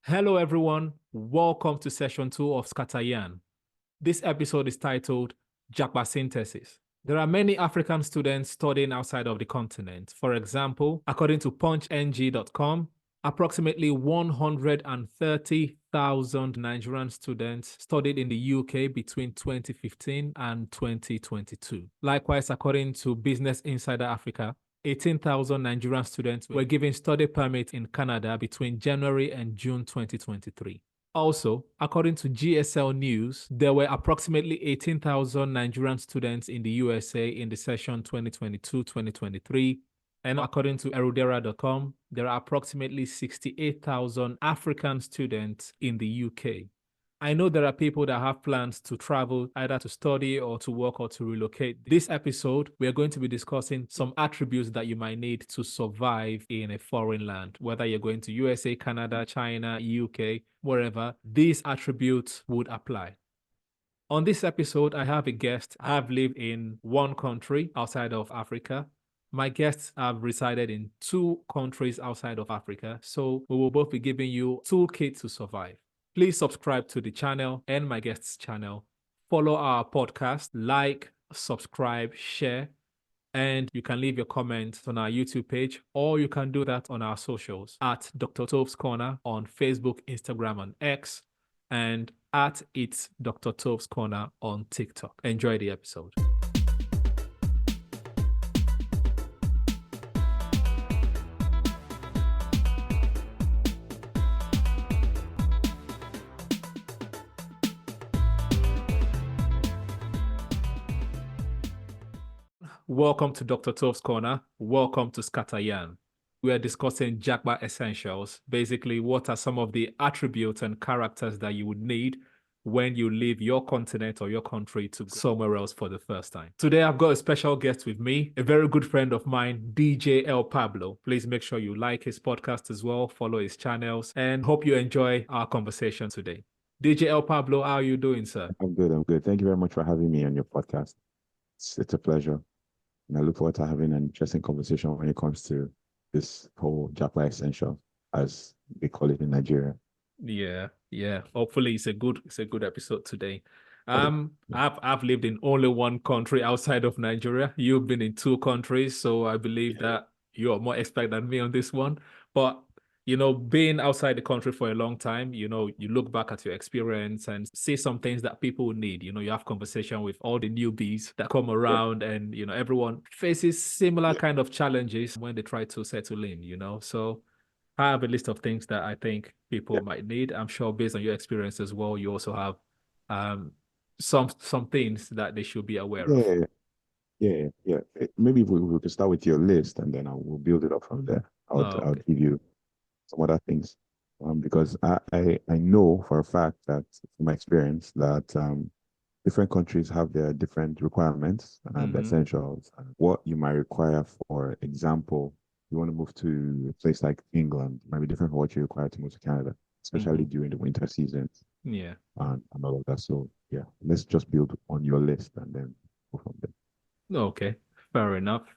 Hello, everyone. Welcome to session 2 of Scatteryan. This episode is titled Jakpa-Synthesis. There are many African students studying outside of the continent. For example, according to punchng.com, approximately 130,000 Nigerian students studied in the UK between 2015 and 2022. Likewise, according to Business Insider Africa, 18,000 Nigerian students were given study permits in Canada between January and June 2023. Also, according to GSL News, there were approximately 18,000 Nigerian students in the USA in the session 2022-2023. And according to erudera.com, there are approximately 68,000 African students in the UK. I know there are people that have plans to travel either to study or to work or to relocate. This episode, we are going to be discussing some attributes that you might need to survive in a foreign land, whether you're going to USA, Canada, China, UK, wherever, these attributes would apply. On this episode, I have a guest. I have lived in one country outside of Africa. My guests have resided in 2 countries outside of Africa, so we will both be giving you a toolkit to survive. Please subscribe to the channel and my guest's channel. Follow our podcast, like, subscribe, share, and you can leave your comments on our YouTube page, or you can do that on our socials at Dr. Toves Corner on Facebook, Instagram, and X, and at It's Dr. Toves Corner on TikTok. Enjoy the episode. Welcome to Dr. Toves Corner. Welcome to Scatteryan. We are discussing Jakpa essentials. Basically, what are some of the attributes and characters that you would need when you leave your continent or your country to somewhere else for the first time. Today, I've got a special guest with me, a very good friend of mine, DJ Pablo. Please make sure you like his podcast as well, follow his channels, and hope you enjoy our conversation today. DJ Pablo, how are you doing, sir? I'm good. Thank you very much for having me on your podcast. It's a pleasure. And I look forward to having an interesting conversation when it comes to this whole Japa essential, as they call it in Nigeria. Yeah. Hopefully it's a good episode today. Yeah. I've lived in only one country outside of Nigeria. You've been in 2 countries, so I believe that you are more expert than me on this one. But being outside the country for a long time, you look back at your experience and see some things that people need. You have conversation with all the newbies that come around, and everyone faces similar kind of challenges when they try to settle in. So I have a list of things that I think people might need. I'm sure based on your experience as well, you also have some things that they should be aware of. Maybe we could start with your list, and then we'll build it up from there. I'll Okay. give you some other things, because I know for a fact that from my experience that different countries have their different requirements and essentials. What you might require, for example, you want to move to a place like England, might be different from what you require to move to Canada, especially during the winter seasons Yeah. and all of that. So yeah, let's just build on your list and then go from there. Okay. Fair enough.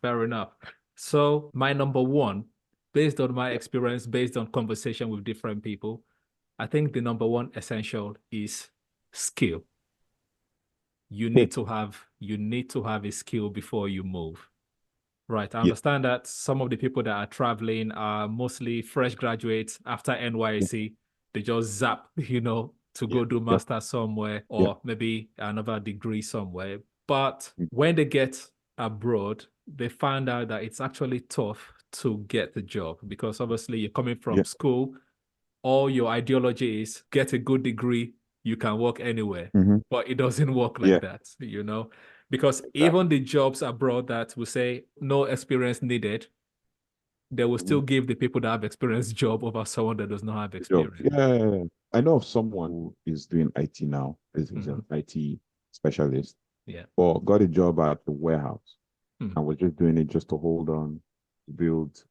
So my number one, based on my experience, based on conversation with different people, I think the number one essential is skill. You need to have a skill before you move. Right. I Yeah, understand that some of the people that are traveling are mostly fresh graduates after yeah, NYC. They just zap, to yeah, go do yep, master somewhere yeah. or maybe another degree somewhere. But Mm. when they get abroad, they find out that it's actually tough to get the job because obviously you're coming from Yeah, school, all your ideology is get a good degree, you can work anywhere. hmm, But it doesn't work like yeah, that. Because even exactly. the jobs abroad that will say no experience needed, they will Hmm. still give the people that have experience job over someone that does not have The job. experience. Yeah, I know of someone who is doing IT now. Is Mhm. an IT specialist, Yeah. but got a job at the warehouse Mm. and was just doing it just to hold on, to build,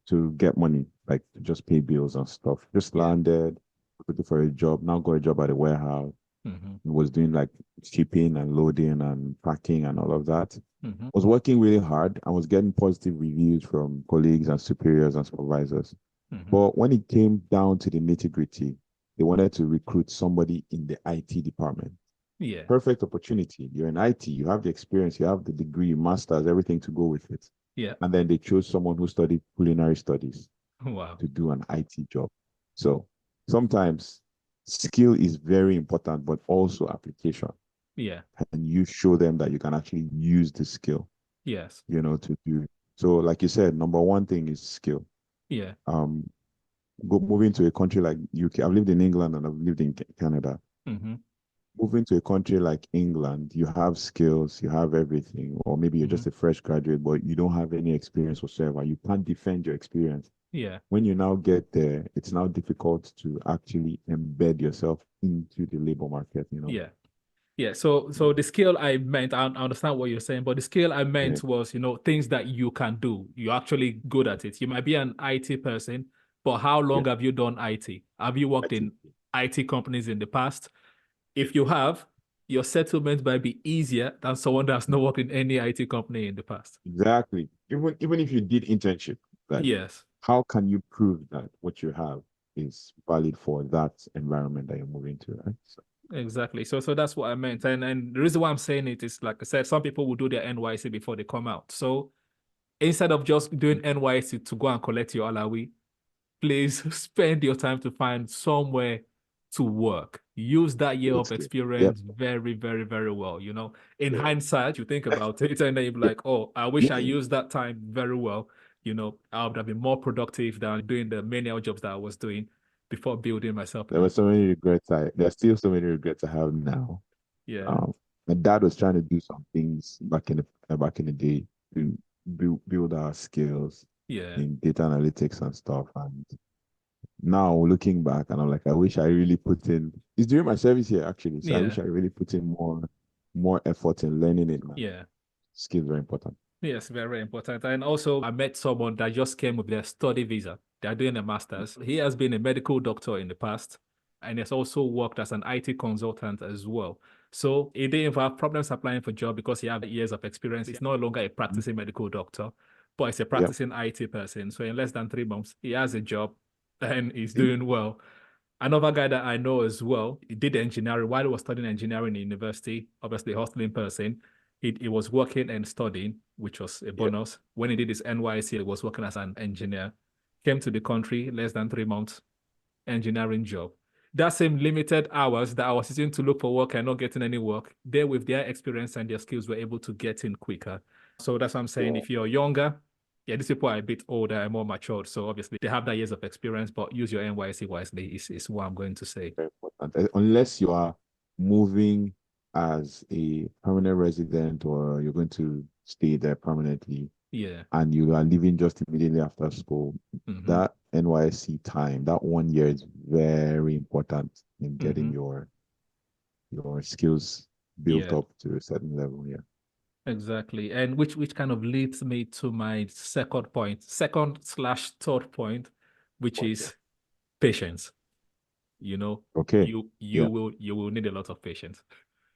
to get money, like to just pay bills and stuff. Just Yeah. landed, looking for a job. Now got a job at the warehouse. Mhm. Was doing like shipping and loading and packing and all of that. Mhm. Was working really hard and was getting positive reviews from colleagues and superiors and supervisors. But when it came down to the nitty-gritty, they wanted to recruit somebody in the IT department. Yeah. Perfect opportunity. You're in IT, you have the experience, you have the degree, masters, everything to go with it. Yeah. And then they chose someone who studied culinary studies Wow. to do an IT job. So sometimes skill is very important, but also application. Yeah. And you show them that you can actually use the skill, Yes. to do. So like you said, number one thing is skill. Yeah. Moving to a country like UK. I've lived in England and I've lived in Canada. Moving to a country like England, you have skills, you have everything, or maybe you're just a fresh graduate, but you don't have any experience whatsoever. You can't defend your experience. Yeah. When you now get there, it's now difficult to actually embed yourself into the labor market. Yeah. Yeah. So the skill I meant, I understand what you're saying, but the skill I Yeah, meant was, things that you can do. You're actually good at it. You might be an IT person, but how yeah. long have you done IT? Have you I worked think in IT companies in the past? If you have, your settlement might be easier than someone that's not worked in any IT company in the past. exactly. Even if you did internship, like Yes. how can you prove that what you have is valid for that environment that you're moving to, right? So, Exactly. So that's what I meant. And the reason why I'm saying it is, like I said, some people will do their NYC before they come out. So instead of just doing NYC to go and collect your alawi, please spend your time to find somewhere to work. Use that year good of skill. Yep. experience very, very, very well. In Yeah. hindsight, you think about it and then you're Yeah. like, oh, I wish I Yeah. used that time very well. I would have been more productive than doing the menial jobs that I was doing before building myself There were up. so many regrets. There's still so many regrets I have now. Yeah. Um, my dad was trying to do some things back in the day to build our skills Yeah. in data analytics and stuff. And now looking back, and I'm like, I wish I really put in. It's during my service here actually, so I Yeah. wish I really put in more effort in learning it, man. Yeah. Skills very important. Yes, very important. And also, I met someone that just came with their study visa. They're doing a master's. He has been a medical doctor in the past and has also worked as an IT consultant as well. So he didn't have problems applying for job because he had years of experience. He's no longer a Mhm. practicing medical doctor, but he's a Yep. practicing IT person. So in less than 3 months, he has a job and he's See? doing well. Another guy that I know as well, he did engineering while he was studying engineering in university, obviously a hustling person. He was working and studying, which was a Yep. bonus. When he did his NYC, he was working as an engineer. Came to the country less than 3 months, engineering job. That same limited hours that I was sitting to look for work and not getting any work, they with their experience and their skills were able to get in quicker. So that's what I'm saying. Yeah. If you're younger, yeah, these people are a bit older and more matured. So obviously they have that years of experience, but use your NYC wisely is what I'm going to say. Very important. Unless you are moving as a permanent resident or you're going to stay there permanently Yeah. and you are leaving just immediately after school, Mm-hmm. that NYSC time, that 1 year is very important in getting Mm-hmm. your skills built Yeah, up to a certain level. Yeah. exactly. And which kind of leads me to my second point, second/third point, which What's that? is patience. You know, Okay. you Yeah. will need a lot of patience.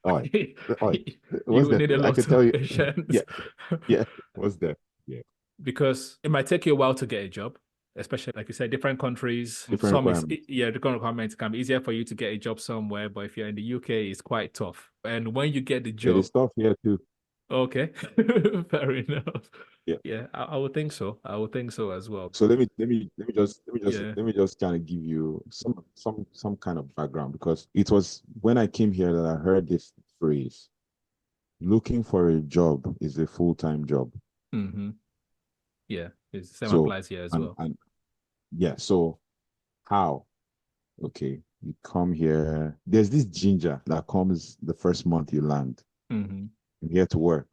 All right. All right. You What's will that? need a I lot can tell of you. patience Yeah. Yeah. What's that? Yeah. because it might take you a while to get a job, especially like you said, different countries. Different Some is requirements. yeah, the current requirements can be easier for you to get a job somewhere, but if you're in the UK, it's quite tough. And when you get the It job, is tough here too. okay, fair enough. Yeah. Yeah, I would think so. I would think so as well. So let me just Yeah. let me just kind of give you some kind of background because it was when I came here that I heard this phrase, looking for a job is a full-time job. Mm-hmm. Yeah. It's the same So applies here as and well. and yeah, so how? Okay, you come here. There's this ginger that comes the first month you land. Mm-hmm. I'm here to work.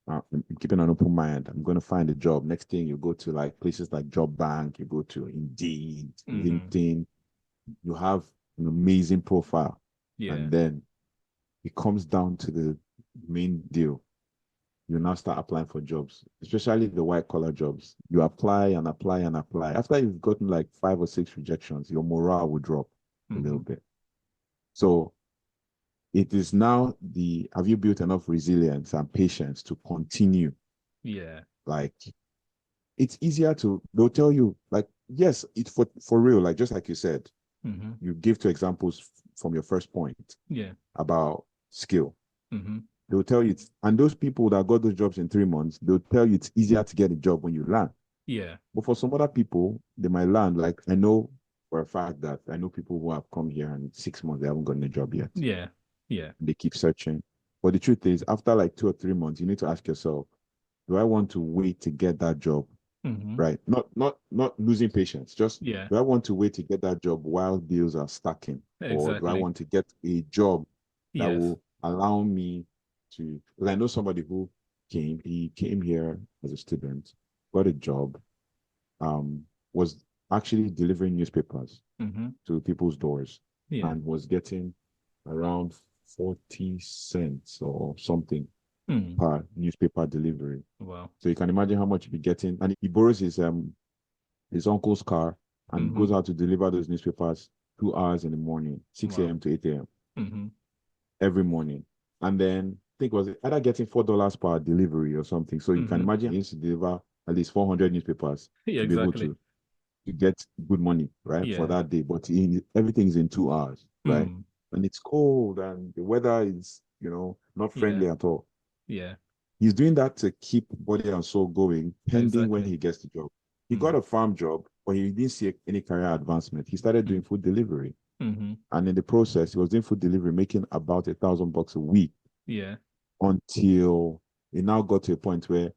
I'm keeping an open mind. I'm going to find a job. Next thing you go to like places like Job Bank, you go to Indeed, Mm-hmm. LinkedIn, you have an amazing profile. Yeah. And then it comes down to the main deal. You now start applying for jobs, especially the white collar jobs. You apply and apply and apply. After you've gotten like 5 or 6 rejections, your morale will drop a Mm-hmm. little bit. So it is now the have you built enough resilience and patience to continue? Yeah. Like it's easier to they'll tell you like yes, it's for real, like just like you said, Mm-hmm. you give two examples from your first point Yeah. about skill. Mm-hmm. They'll tell you, and those people that got those jobs in 3 months, they'll tell you it's easier to get a job when you learn. Yeah. But for some other people, they might learn. Like I know for a fact that I know people who have come here and in 6 months they haven't gotten a job yet. Yeah. Yeah. They keep searching. But the truth is, after like 2 or 3 months, you need to ask yourself, do I want to wait to get that job? Mm-hmm. Right? Not losing patience. Just Yeah. do I want to wait to get that job while bills are stacking? Or do I Exactly. want to get a job that Yes. will allow me to, because I know somebody who he came here as a student, got a job, was actually delivering newspapers Mm-hmm. to people's doors Yeah. and was getting around 40 cents or something Mm. per newspaper delivery. Wow. So you can imagine how much he'd be getting. And he borrows his uncle's car and Mm-hmm. goes out to deliver those newspapers 2 hours in the morning, 6 Wow. a.m. to 8 a.m. Mm-hmm. every morning. And then I think it was either getting $4 per delivery or something. So you can Mm-hmm. imagine he needs to deliver at least 400 newspapers Yeah, to be able exactly. to get good money, right, for Yeah. that day. But everything's in 2 hours, right? Mm. And it's cold and the weather is, not Yeah. friendly at all. Yeah. He's doing that to keep body and soul going, pending when Exactly. he gets the job. He got Mm. a farm job, but he didn't see any career advancement. He started doing Mm. food delivery. Mm-hmm. And in the process, he was doing food delivery, making about $1,000 a week Yeah. until it now got to a point where,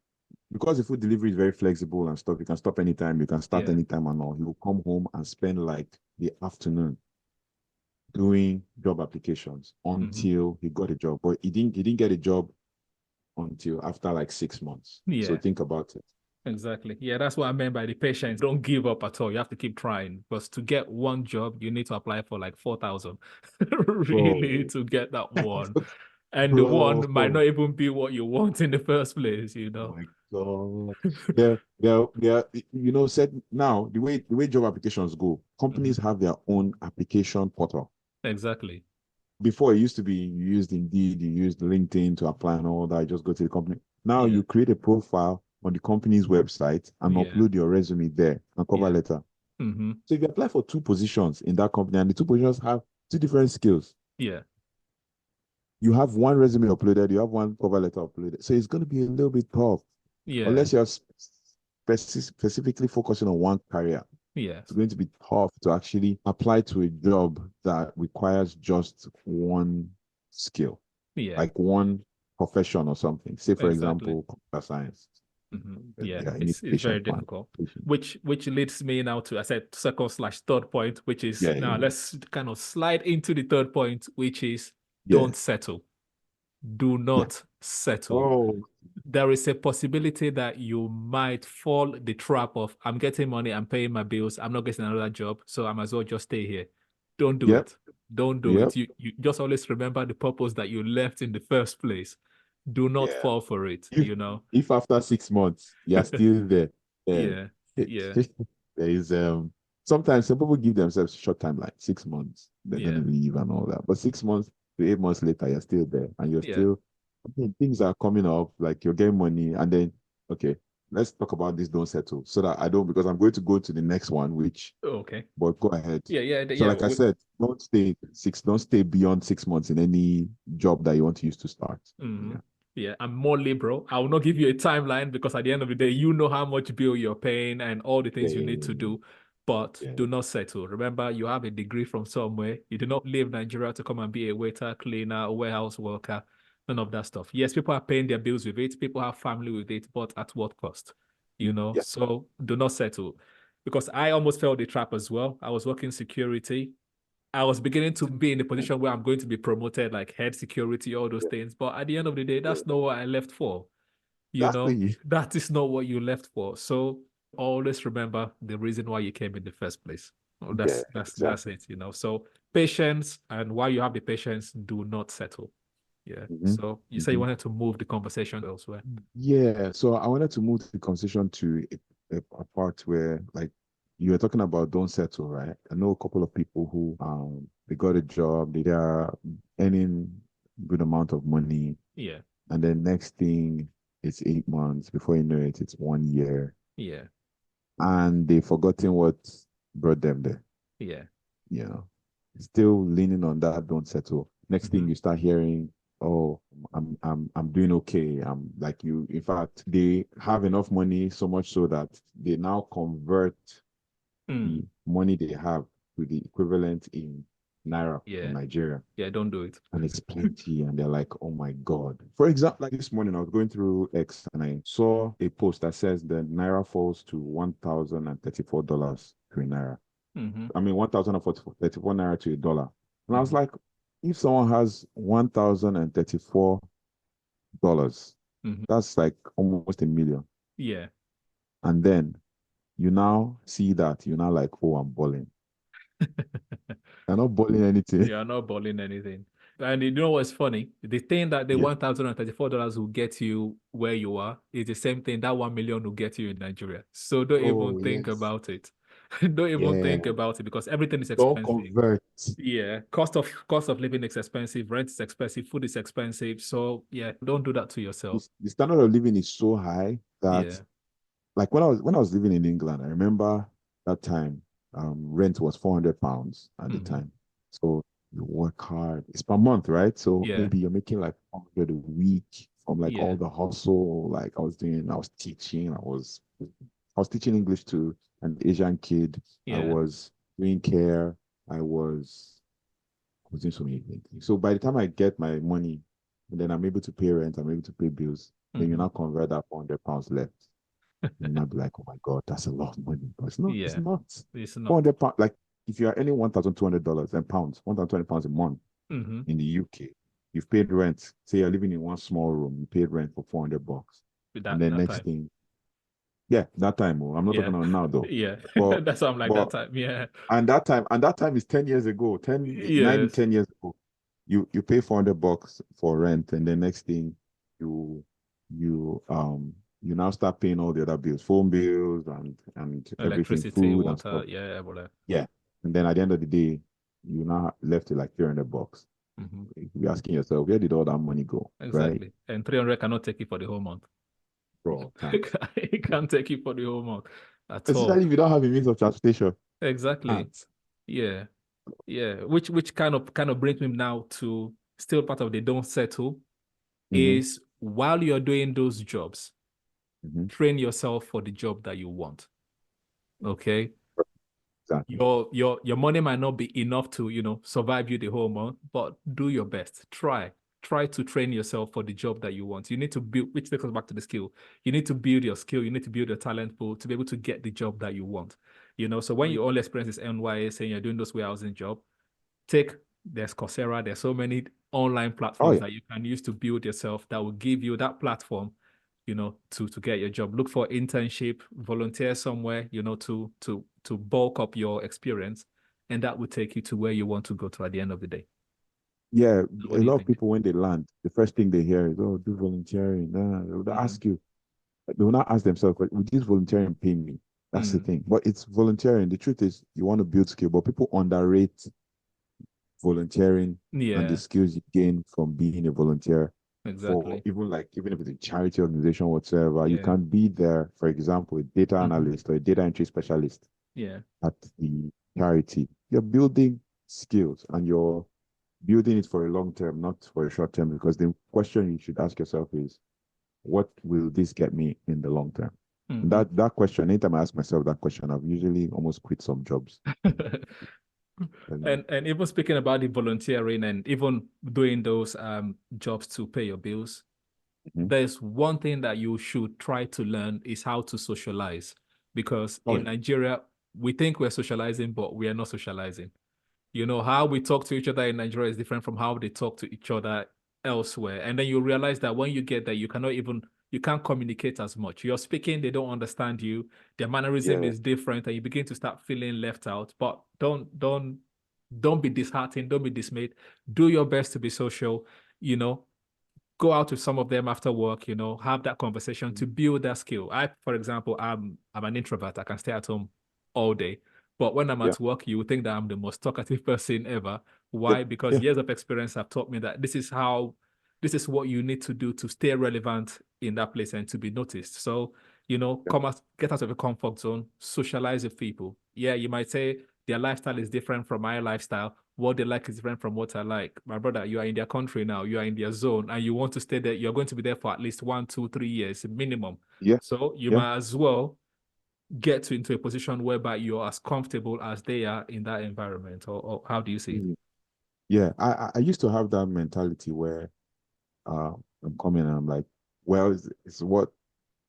because the food delivery is very flexible and stuff, you can stop anytime, you can start Yeah. anytime and all. He will come home and spend like the afternoon doing job applications Mm-hmm. until he got a job. But he didn't get a job until after like 6 months. So Yeah. think about it. Exactly. Yeah, that's what I meant by the patience. Don't give up at all. You have to keep trying. Because to get one job, you need to apply for like 4,000 really Bro, to get that one. And the bro. one might not even be what you want in the first place, you Oh know? my God. They're, said now the way job applications go, Mhm. companies have their own application portal. Exactly. Before it used to be you used Indeed, you used LinkedIn to apply and all that. You just go to the company. Now Yeah. you create a profile on the company's website and Yeah. upload your resume there and cover Yeah. letter. Mm-hmm. So if you apply for two positions in that company and the two positions have two different skills, Yeah. you have one resume uploaded, you have one cover letter uploaded. So it's going to be a little bit tough Yeah. unless you're specifically focusing on one career. It's Yes. going to be tough to actually apply to a job that requires just one skill, Yeah. like one profession or something. Say, for Exactly. example, computer science. Mm-hmm. Yeah, Yeah, you need it's very patience, man. difficult. Patience. Which leads me now to I said second/third point, which is Yeah, now yeah, let's kind of slide into the third point, which is yeah, don't settle. Do yeah. not settle. Oh, There is a possibility that you might fall the trap of I'm getting money, I'm paying my bills, I'm not getting another job, so I might as well just stay here. Don't do yep, it. Don't do yep, it. You just always remember the purpose that you left in the first place. Do not yeah. fall for it, If you know? if after 6 months you're still there, then Yeah, yeah, there is sometimes some people give themselves short time, like 6 months, they're gonna yeah, leave and all that. But 6 months to 8 months later, you're still there and you're yeah. still, I mean, things are coming up, like you're getting money, and then okay, let's talk about this don't settle. So that I don't, because I'm going to go to the next one, which, Okay. but go ahead. Yeah, yeah, So yeah. like I said, don't stay beyond 6 months in any job that you want to use to start. Mhm. Yeah. Yeah, I'm more liberal. I will not give you a timeline because at the end of the day, you know how much bill you're paying and all the Yeah, things you need to yeah, do. But yeah, do not settle. Remember, you have a degree from somewhere. You do not leave Nigeria to come and be a waiter, cleaner, warehouse worker, none of that stuff. Yes, people are paying their bills with it. People have family with it, but at what cost? You know, yeah. so do not settle. Because I almost fell the trap as well. I was working security. I was beginning to be in a position where I'm going to be promoted, like head security, all those Yeah, things. But at the end of the day, yeah. that's not what I left for. You know, Exactly. that is not what you left for. So always remember the reason why you came in the first place. Oh, Yeah, that's exactly. it, you know. So patience, and while you have the patience, do not settle. Yeah. Hmm. So you say you Hmm. wanted to move the conversation elsewhere. Yeah. So I wanted to move the conversation to a part where, like, you were talking about don't settle, right? I know a couple of people who they got a job, they are earning good amount of money, Yeah. and then next thing it's 8 months. Before you know it, it's 1 year, Yeah. and they've forgotten what brought them there. Yeah. You know, still leaning on that, don't settle. Next thing Mm-hmm. you start hearing, oh, I'm doing okay. I'm like you. In fact, they have enough money so much so that they now convert the money they have to the equivalent in naira in Yeah. Nigeria. Yeah. Don't do it. And it's plenty, and they're like, oh my God. For example, like this morning, I was going through X and I saw a post that says the naira falls to $1,034 to a naira. Mm-hmm. I mean, 1,034 naira to a dollar. And I was Mm-hmm. like, if someone has $1,034, Mm-hmm. that's like almost a million. Yeah. And then you now see that, you're now like, oh, I'm balling. You're not balling anything. You're not balling anything. And you know what's funny? The thing that the Yeah. $1,034 will get you where you are is the same thing that 1 million will get you in Nigeria. So don't even Oh, think yes. about it. Don't even Yeah. think about it because everything is Don't expensive. convert. Yeah. Cost of living is expensive, rent is expensive, food is expensive. So yeah, don't do that to yourself. The standard of living is so high that, Yeah. like, when I was living in England, I remember that time, rent was £400 at the Mm-hmm. time. So you work hard. It's per month, right? So Yeah. maybe you're making like 100 a week from like Yeah. all the hustle. Like I was teaching. I was teaching English to an Asian kid. I Yeah. was doing care. I was doing so many things. So by the time I get my money, and then I'm able to pay rent, I'm able to pay bills, then you Mm-hmm. now convert that £400 left. You might be like, oh my God, that's a lot of money. But it's not, it's Yeah. not. It's not. £400, like if you are earning $1,200 and pounds, £1,020 a month Mm-hmm. in the UK, you've paid rent. Say you're living in one small room, you paid rent for $400. With And that then that next time. thing, yeah, that time, I'm not Yeah. talking about now though. Yeah. But That's why I'm like that but time. Yeah. and that time is 10 years ago, 9 to Yes. 10 years ago. You pay $400 for rent, and the next thing you you you now start paying all the other bills, phone bills and everything, Electricity, food and water. stuff. Yeah. Whatever. Yeah. And then at the end of the day, you now left with like $300. Mm-hmm. You're asking yourself, where did all that money go? Right? Exactly. And 300 cannot take you for the whole month. Bro, can't. It can't take you for the whole month at all. Especially if you don't have a means of transportation. Exactly. Can't. Yeah. Yeah. Which kind of brings me now to still part of the don't settle Mm-hmm. is while you're doing those jobs, Mm-hmm. train yourself for the job that you want. Okay. Exactly. Your money might not be enough to, survive you the whole month, but do your best. Try to train yourself for the job that you want. You need to build, which takes us back to the skill. You need to build your skill. You need to build your talent pool to be able to get the job that you want. So when you only experience this NYS and you're doing those warehousing job, there's Coursera, there's so many online Oh platforms yeah. that you can use to build yourself that will give you that platform, to get your job. Look for internship, volunteer somewhere, to bulk up your experience, and that will take you to where you want to go to at the end of the day. Yeah. What A do you lot of think? people when they land, the first thing they hear is, oh, do volunteering. They'll Mm-hmm. ask you, they will not ask themselves, would this volunteering pay me? That's the Mm-hmm. thing. But it's volunteering. The truth is, you want to build skill, but people underrate volunteering and the Yeah, skills you gain from being a volunteer for exactly. even if it's a charity organization, whatsoever. You Yeah. can be there, for example, a data Mm-hmm. analyst or a data entry specialist Yeah. at the charity. You're building skills and you're building it for a long term, not for a short term, because the question you should ask yourself is, what will this get me in the long term? And Mm-hmm. that question, anytime I ask myself that question, I've usually almost quit some jobs. And And even speaking about the volunteering and even doing those jobs to pay your bills, mhm. there's one thing that you should try to learn is how to socialize. Because Oh in yeah. Nigeria, we think we're socializing, but we are not socializing. How we talk to each other in Nigeria is different from how they talk to each other elsewhere. And then you realize that when you get there, you can't communicate as much. You're speaking, they don't understand you. Their mannerism Yeah. is different, and you begin to start feeling left out. But don't be disheartened, don't be dismayed. Do your best to be social, you know, go out with some of them after work, have that conversation to build that skill. For example, I'm an introvert. I can stay at home all day. But when I'm Yeah. at work, you would think that I'm the most talkative person ever. Yeah. Why? Because Yeah. years of experience have taught me that this is what you need to do to stay relevant in that place and to be noticed. So, get out of your comfort zone, socialize with people. Yeah, you might say their lifestyle is different from my lifestyle. What they like is different from what I like. My brother, you are in their country now, you are in their zone, and you want to stay there. You're going to be there for at least 1, 2, 3 years minimum. Yeah. So you Yeah. might as well get into a position whereby you're as comfortable as they are in that environment. Or how do you see it? Yeah. I used to have that mentality where I'm coming and I'm like, well, it's what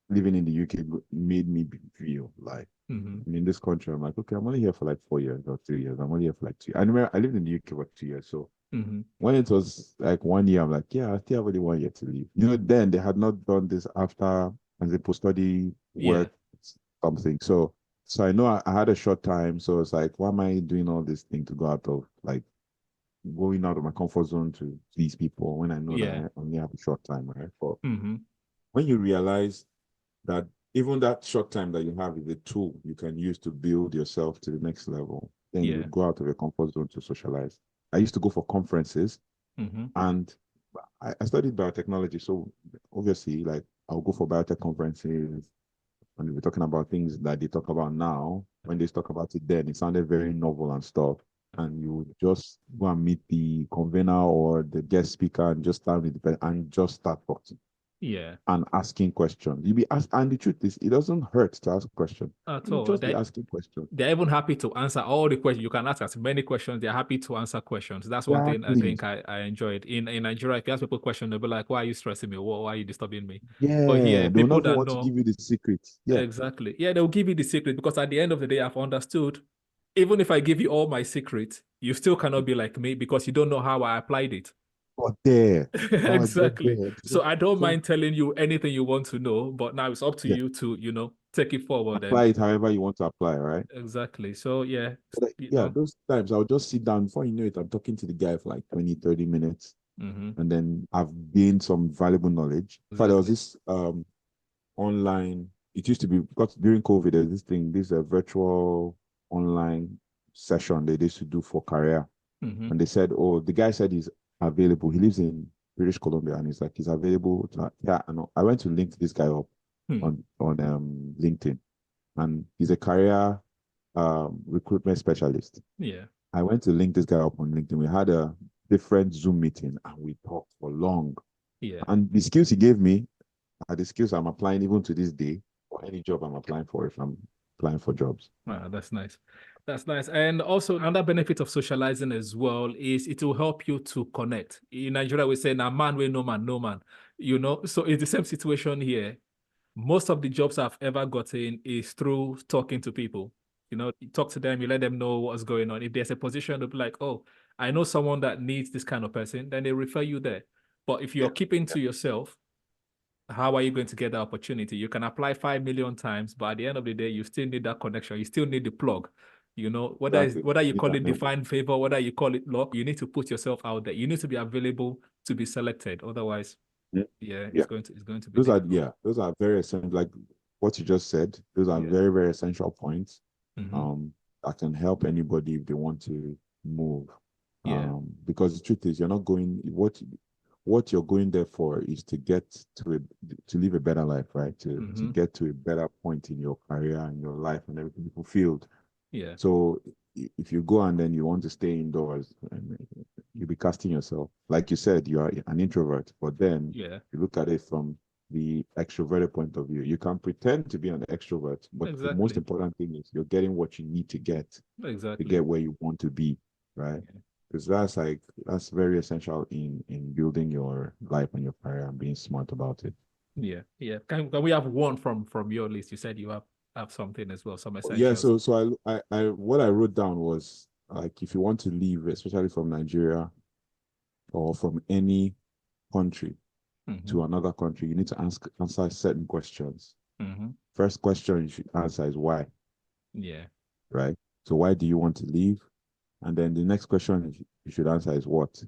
living in the UK made me feel like. Mm-hmm. In this country, I'm like, okay, I'm only here for like 4 years or 3 years. I'm only here for like 2 years. I remember I lived in the UK for 2 years. So Mm-hmm. when it was like 1 year, I'm like, yeah, I still have only 1 year to leave. Then they had not done this after as a post-study Yeah. work something. So I know I had a short time. So it's like, why am I doing all this thing to go out of like going out of my comfort zone to these people when I know that Yeah. I only have a short time, right? But Mm-hmm. when you realize that even that short time that you have is a tool you can use to build yourself to the next level, then you Yeah. would go out of your comfort zone to socialize. I used to go for conferences Mm-hmm. and I studied biotechnology. So obviously, like I'll go for biotech conferences and we're talking about things that they talk about now. When they talk about it then, it sounded very novel and stuff. And you just go and meet the convener or the guest speaker and just start with and just start talking Yeah. and asking questions. You be asked, and the truth is, it doesn't hurt to ask questions. At You all. just be asking questions. They're even happy to answer all the questions. You can ask as many questions. They're happy to answer questions. That's one thing I Exactly. think I enjoyed. In Nigeria, if you ask people questions, they'll be like, why are you stressing me? Why are you disturbing me? But Yeah, here, they will people not even that want to know give you the secrets. Yeah, exactly. Yeah, they'll give you the secret because at the end of the day, I've understood. Even if I give you all my secrets, you still cannot be like me because you don't know how I applied it. but there, but Exactly. there. So I don't So mind telling you anything you want to know, but now it's up to yeah, you to, take it forward and apply it however you want to apply, right? exactly. So yeah, But yeah, those times I'll just sit down before you know it. I'm talking to the guy for like 20, 30 minutes. mhm, And then I've gained some valuable knowledge. In fact, there was exactly. this online, it used to be because during COVID, there's this thing, this virtual online session they used to do for career. Mhm, And they said, oh, the guy said he's available. He lives in British Columbia and he's like, he's available. Yeah, I went to link this guy up hmm, on LinkedIn and he's a career recruitment specialist. yeah, I went to link this guy up on LinkedIn. We had a different Zoom meeting and we talked for long. yeah. And the skills he gave me are the skills I'm applying even to this day for any job I'm applying for if I'm applying for jobs. Wow, that's nice. That's nice. And also another benefit of socializing as well is it will help you to connect. In Nigeria, we say, "Na man we no man, no man." So it's the same situation here. Most of the jobs I've ever gotten is through talking to people. You talk to them, you let them know what's going on. If there's a position, they'll be like, oh, I know someone that needs this kind of person, then they refer you there. But if Yeah. you're keeping to yourself, how are you going to get the opportunity? You can apply 5 million times, but at the end of the day, you still need that connection. You still need the plug. Exactly. Whether you Need call that it network. divine favor, whether you call it luck, you need to put yourself out there. You need to be available to be selected. Otherwise, Yeah. yeah, Yeah. it's going to be difficult. Those are very essential. Like what you just said, those are Yeah. very, very essential points Hmm. um, that can help anybody if they want to move. Yeah. Because the truth is, you're not going, what you're going there for is to get to live a better life, right? To Hmm. get to a better point in your career and your life and everything fulfilled. Yeah. So if you go and then you want to stay indoors, and you'll be casting yourself. Like you said, you are an introvert, but then Yeah. you look at it from the extroverted point of view. You can pretend to be an extrovert, but the most Exactly. important thing is you're getting what you need to Exactly. get where you want to be, right? Because that's very essential in building your life and your career and being smart about it. Yeah. Yeah. Can we have one from your list? You said you have something as well, some Yeah, essentials. so I what I wrote down was like if you want to leave, especially from Nigeria or from any country Hmm. to another country, you need to answer certain questions. Hmm. First question you should answer is why, Yeah. right? So why do you want to leave? And then the next question you should answer is what.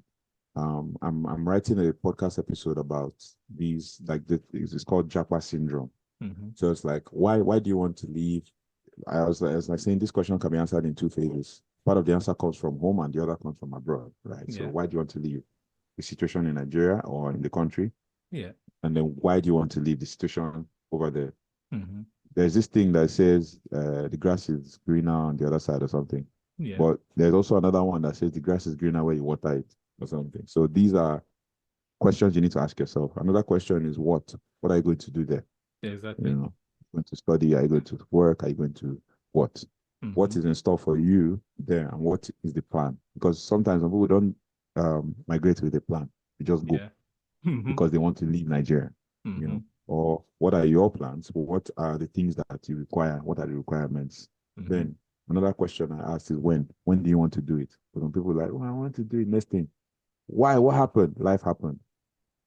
I'm writing a podcast episode about these like it's called Japa syndrome. Hmm. So it's like why do you want to leave? I was like saying this question can be answered in two phases. Part of the answer comes from home and the other comes from abroad, right? So Yeah. why do you want to leave the situation in Nigeria or in the country? Yeah. And then why do you want to leave the situation over there? There's this thing that says the grass is greener on the other side or something. Yeah. But there's also another one that says the grass is greener where you water it or something. So these are questions you need to ask yourself. Another question is what? What are you going to do there? Exactly. You know, going to study? Are you going to work? Are you going to what? What is in store for you there, and what is the plan? Because sometimes when people don't migrate with a plan, they just go because they want to leave Nigeria. You know, or what are your plans? What are the things that you require? What are the requirements? Then another question I asked is when? When do you want to do it? But when people are like, oh, I want to do it next thing. Why? What happened? Life happened.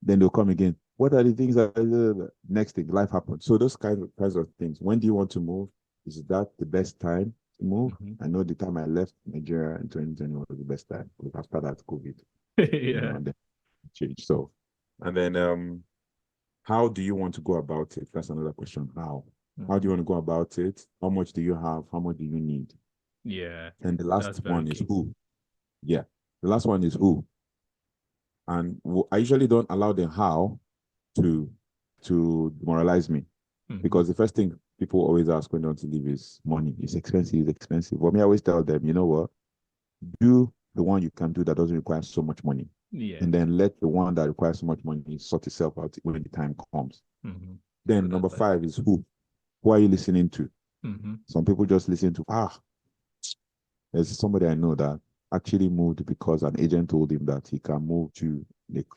Then they'll come again. What are the things that next thing? Life happened. So those kinds of things. When do you want to move? Is that the best time to move? I know the time I left Nigeria in 2020 was the best time. After that, COVID, you know, and then it changed. So, and then how do you want to go about it? That's another question. How? How do you want to go about it? How much do you have? How much do you need? Yeah. And the last one is who? Yeah. The last one is who. And I usually don't allow the how to demoralize me. Because the first thing people always ask when they want to leave is money. It's expensive, it's expensive. But me, I always tell them, you know what? Do the one you can do that doesn't require so much money. Yeah. And then let the one that requires so much money sort itself out when the time comes. Then number 5 is who. Who are you listening to? Some people just listen to, there's somebody I know that actually moved because an agent told him that he can move to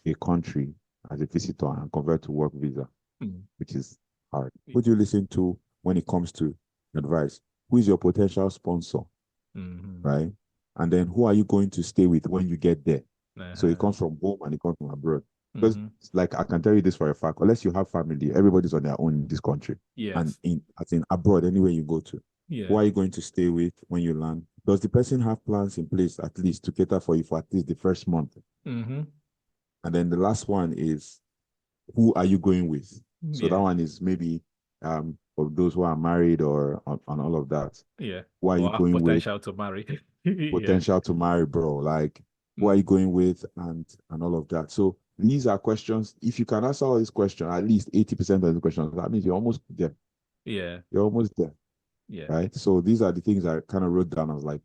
a country as a visitor and convert to work visa, which is hard. Who do you listen to when it comes to advice? Who is your potential sponsor? Right? And then who are you going to stay with when you get there? So it comes from home and it comes from abroad. Because like I can tell you this for a fact, unless you have family, everybody's on their own in this country. Yes. And as in abroad, anywhere you go to. Yeah. Who are you going to stay with when you land? Does the person have plans in place at least to cater for you for at least the first month? And then the last one is who are you going with? So that one is maybe for those who are married or on all of that. Yeah. Who are you going with? Potential to marry. Potential to marry, bro. Like who are you going with and all of that. So these are questions. If you can answer all these questions, at least 80% of the questions, that means you're almost there. Yeah. You're almost there. Yeah. Right. So these are the things I kind of wrote down. I was like,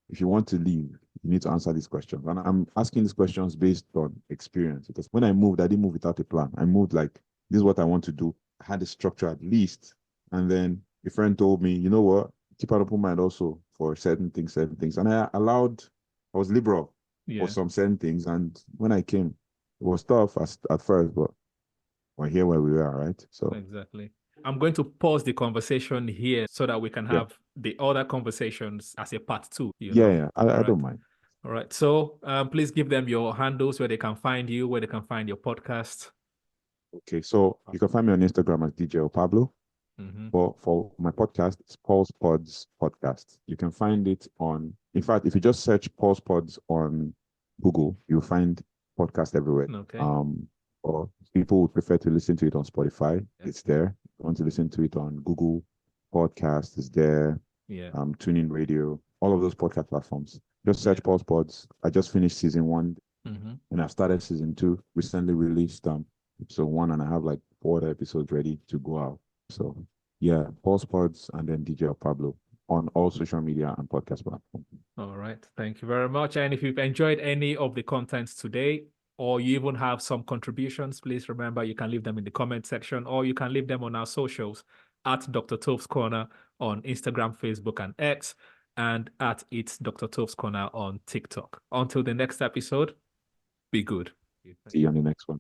if you want to leave, you need to answer these questions. And I'm asking these questions based on experience. Because when I moved, I didn't move without a plan. I moved like, this is what I want to do. I had a structure at least. And then a friend told me, you know what? Keep an open mind also for certain things. And I was liberal for some certain things. And when I came, it was tough at first, but we're here where we are, right? So exactly. I'm going to pause the conversation here so that we can have the other conversations as a part 2. I don't mind. All right. So please give them your handles where they can find you, where they can find your podcast. Okay. So you can find me on Instagram as DJ Pablo. For my podcast, it's Pulse Pods Podcast. You can find it in fact, if you just search Pulse Pods on Google, you'll find podcast everywhere. Okay. Or people would prefer to listen to it on Spotify. It's there. If you want to listen to it on Google Podcast, it's there. TuneIn Radio, all of those podcast platforms. Just search Pulse Pods. I just finished season 1 and I've started season 2. Recently released episode 1 and I have like 4 episodes ready to go out. So yeah, Pulse Pods and then DJ Pablo on all social media and podcast platforms. All right. Thank you very much. And if you've enjoyed any of the contents today, or you even have some contributions, please remember you can leave them in the comment section, or you can leave them on our socials at Dr. Toves Corner on Instagram, Facebook, and X, and at It's Dr. Toves Corner on TikTok. Until the next episode, be good. See you on the next one.